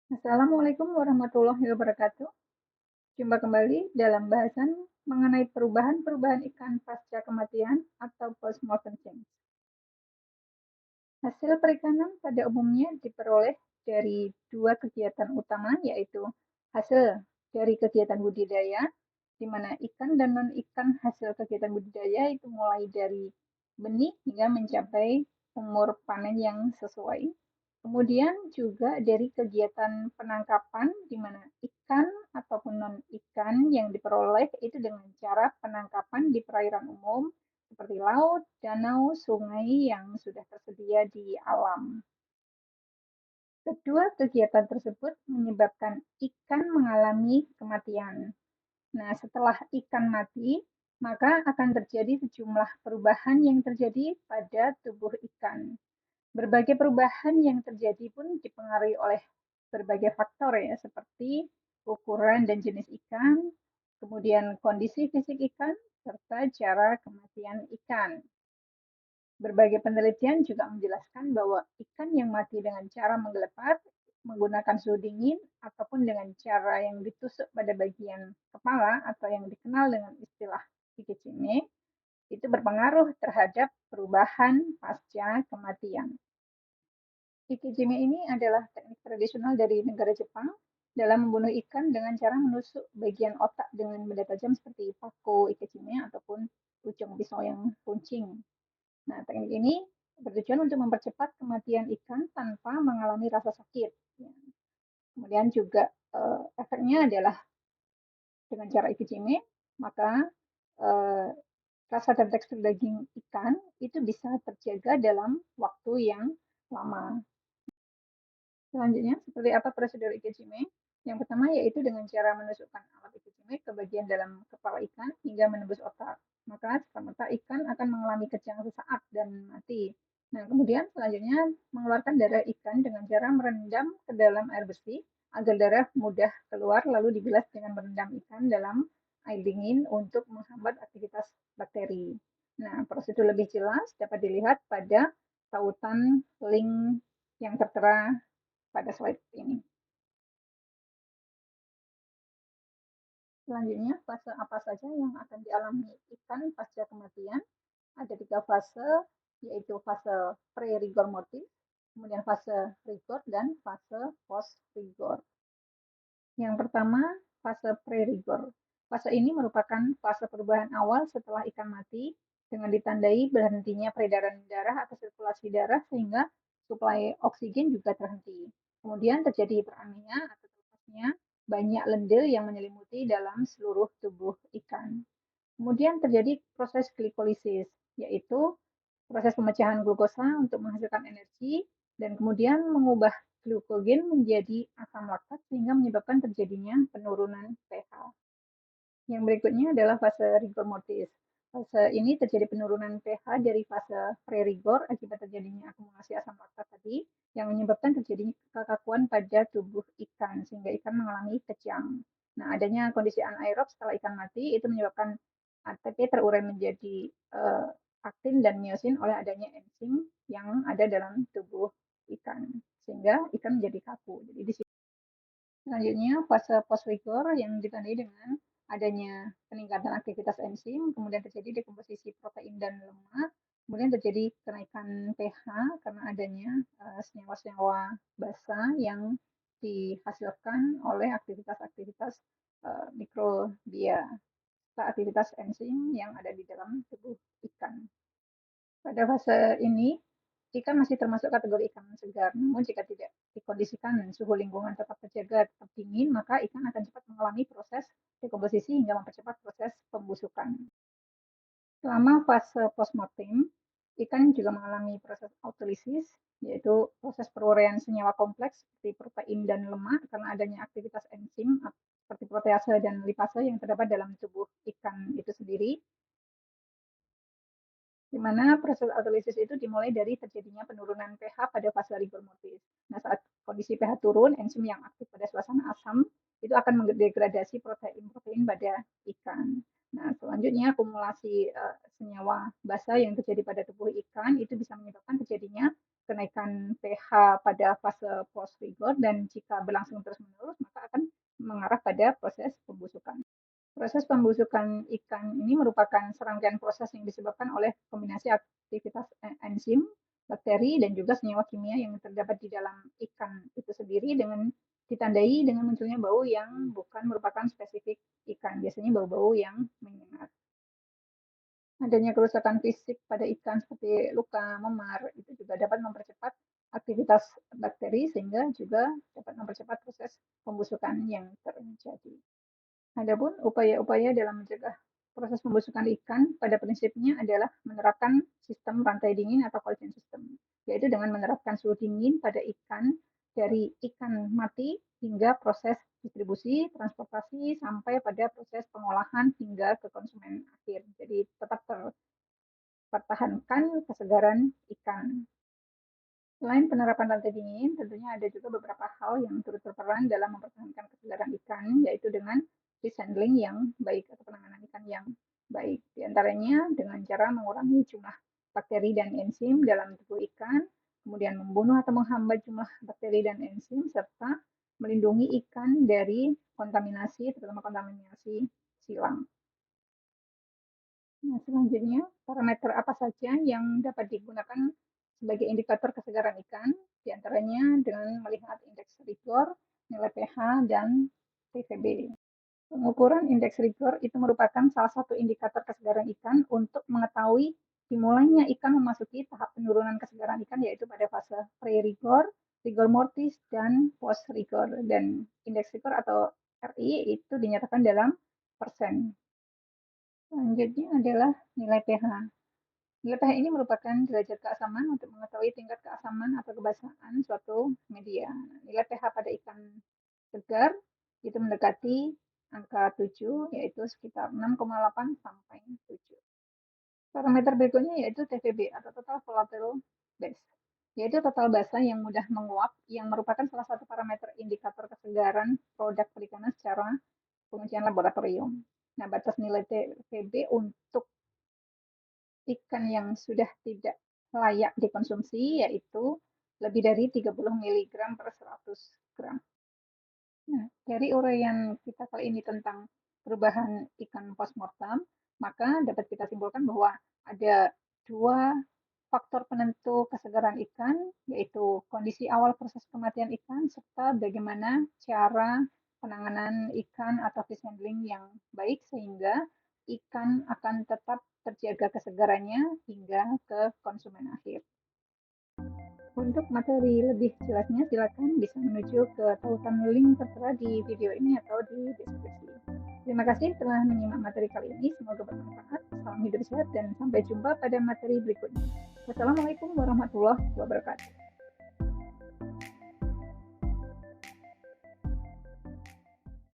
Assalamualaikum warahmatullahi wabarakatuh. Jumpa kembali dalam bahasan mengenai perubahan-perubahan ikan pasca kematian atau postmortem change. Hasil perikanan pada umumnya diperoleh dari dua kegiatan utama, yaitu hasil dari kegiatan budidaya, di mana ikan dan non-ikan hasil kegiatan budidaya itu mulai dari benih hingga mencapai umur panen yang sesuai. Kemudian juga dari kegiatan penangkapan, di mana ikan ataupun non-ikan yang diperoleh itu dengan cara penangkapan di perairan umum, seperti laut, danau, sungai yang sudah tersedia di alam. Kedua kegiatan tersebut menyebabkan ikan mengalami kematian. Nah, setelah ikan mati, maka akan terjadi sejumlah perubahan yang terjadi pada tubuh ikan. Berbagai perubahan yang terjadi pun dipengaruhi oleh berbagai faktor ya, seperti ukuran dan jenis ikan, kemudian kondisi fisik ikan, serta cara kematian ikan. Berbagai penelitian juga menjelaskan bahwa ikan yang mati dengan cara menggelepat, menggunakan suhu dingin, ataupun dengan cara yang ditusuk pada bagian kepala atau yang dikenal dengan istilah ikicime, itu berpengaruh terhadap perubahan pasca kematian. Ikijime ini adalah teknik tradisional dari negara Jepang dalam membunuh ikan dengan cara menusuk bagian otak dengan benda tajam seperti pako ikijime ataupun ujung pisau yang runcing. Nah, teknik ini bertujuan untuk mempercepat kematian ikan tanpa mengalami rasa sakit. Ya. Kemudian juga efeknya adalah dengan cara ikijime, maka eh, rasa dan tekstur daging ikan itu bisa terjaga dalam waktu yang lama. Selanjutnya, seperti apa prosedur ikijime? Yang pertama yaitu dengan cara menusukkan alat ikijime ke bagian dalam kepala ikan hingga menembus otak. Maka serta ikan akan mengalami kejang sesaat dan mati. Nah, kemudian selanjutnya mengeluarkan darah ikan dengan cara merendam ke dalam air bersih agar darah mudah keluar lalu dibilas dengan merendam ikan dalam air dingin untuk menghambat aktivitas bakteri. Nah, prosedur lebih jelas dapat dilihat pada tautan link yang tertera pada slide ini. Selanjutnya, fase apa saja yang akan dialami ikan pasca kematian? Ada 3 fase, yaitu fase pre-rigor mortis, kemudian fase rigor, dan fase post-rigor. Yang pertama, fase pre-rigor. Fase ini merupakan fase perubahan awal setelah ikan mati dengan ditandai berhentinya peredaran darah atau sirkulasi darah sehingga suplai oksigen juga terhenti. Kemudian terjadi hiperamia atau terlepasnya banyak lendir yang menyelimuti dalam seluruh tubuh ikan. Kemudian terjadi proses glikolisis, yaitu proses pemecahan glukosa untuk menghasilkan energi dan kemudian mengubah glukogen menjadi asam laktat sehingga menyebabkan terjadinya penurunan pH. Yang berikutnya adalah fase rigor mortis. Fase ini terjadi penurunan pH dari fase pre-rigor akibat terjadinya akumulasi asam laktat tadi yang menyebabkan terjadinya kekakuan pada tubuh ikan sehingga ikan mengalami kejang. Nah, adanya kondisi anaerob setelah ikan mati itu menyebabkan ATP terurai menjadi aktin dan miosin oleh adanya enzim yang ada dalam tubuh ikan sehingga ikan menjadi kaku. Jadi di Selanjutnya, fase post-rigor yang ditandai dengan adanya peningkatan aktivitas enzim, kemudian terjadi dekomposisi protein dan lemak, kemudian terjadi kenaikan pH karena adanya senyawa-senyawa basa yang dihasilkan oleh aktivitas-aktivitas mikrobia, aktivitas enzim yang ada di dalam tubuh ikan. Pada fase ini, ikan masih termasuk kategori ikan segar, namun jika tidak dikondisikan suhu lingkungan tetap terjaga tetap dingin, maka ikan akan cepat mengalami proses dekomposisi hingga mempercepat proses pembusukan. Selama fase postmortem, ikan juga mengalami proses autolisis, yaitu proses peruraian senyawa kompleks seperti protein dan lemak karena adanya aktivitas enzim seperti protease dan lipase yang terdapat dalam tubuh ikan itu sendiri, di mana proses autolisis itu dimulai dari terjadinya penurunan pH pada fase rigor mortis. Nah, saat kondisi pH turun, enzim yang aktif pada suasana asam itu akan mendegradasi protein-protein pada ikan. Nah, selanjutnya akumulasi senyawa basa yang terjadi pada tubuh ikan itu bisa menyebabkan terjadinya kenaikan pH pada fase post rigor, dan jika berlangsung terus-menerus maka akan mengarah pada proses pembusukan. Proses pembusukan ikan ini merupakan serangkaian proses yang disebabkan oleh kombinasi aktivitas enzim, bakteri, dan juga senyawa kimia yang terdapat di dalam ikan itu sendiri, dengan ditandai dengan munculnya bau yang bukan merupakan spesifik ikan, biasanya bau-bau yang menyengat. Adanya kerusakan fisik pada ikan seperti luka, memar, itu juga dapat mempercepat aktivitas bakteri sehingga juga dapat mempercepat proses pembusukan yang terjadi. Adapun upaya-upaya dalam mencegah proses pembusukan ikan pada prinsipnya adalah menerapkan sistem rantai dingin atau cold chain system, yaitu dengan menerapkan suhu dingin pada ikan dari ikan mati hingga proses distribusi, transportasi, sampai pada proses pengolahan hingga ke konsumen akhir. Jadi tetap terpertahankan kesegaran ikan. Selain penerapan rantai dingin, tentunya ada juga beberapa hal yang turut berperan dalam mempertahankan kesegaran ikan, yaitu dengan fish handling yang baik atau penanganan ikan yang baik. Di antaranya dengan cara mengurangi jumlah bakteri dan enzim dalam tubuh ikan, kemudian membunuh atau menghambat jumlah bakteri dan enzim, serta melindungi ikan dari kontaminasi, terutama kontaminasi silang. Nah, selanjutnya, parameter apa saja yang dapat digunakan sebagai indikator kesegaran ikan, diantaranya dengan melihat indeks rigor, nilai pH, dan TVB. Pengukuran indeks rigor itu merupakan salah satu indikator kesegaran ikan untuk mengetahui dimulainya ikan memasuki tahap penurunan kesegaran ikan, yaitu pada fase pre-rigor, rigor mortis, dan post-rigor. Dan indeks rigor atau RI itu dinyatakan dalam persen. Selanjutnya adalah nilai pH. Nilai pH ini merupakan derajat keasaman untuk mengetahui tingkat keasaman atau kebasaan suatu media. Nilai pH pada ikan segar itu mendekati angka 7, yaitu sekitar 6,8 sampai 7. Parameter berikutnya yaitu TVB atau Total Volatile Base, yaitu total basa yang mudah menguap, yang merupakan salah satu parameter indikator kesegaran produk perikanan secara pengujian laboratorium. Nah, batas nilai TVB untuk ikan yang sudah tidak layak dikonsumsi yaitu lebih dari 30 mg per 100 gram. Nah, dari uraian kita kali ini tentang perubahan ikan postmortem, maka dapat kita simpulkan bahwa ada dua faktor penentu kesegaran ikan, yaitu kondisi awal proses kematian ikan, serta bagaimana cara penanganan ikan atau fish handling yang baik, sehingga ikan akan tetap terjaga kesegarannya hingga ke konsumen akhir. Untuk materi lebih jelasnya, silakan bisa menuju ke tautan link tertera di video ini atau di deskripsi. Terima kasih telah menyimak materi kali ini. Semoga bermanfaat. Salam hidup sehat dan sampai jumpa pada materi berikutnya. Wassalamualaikum warahmatullahi wabarakatuh.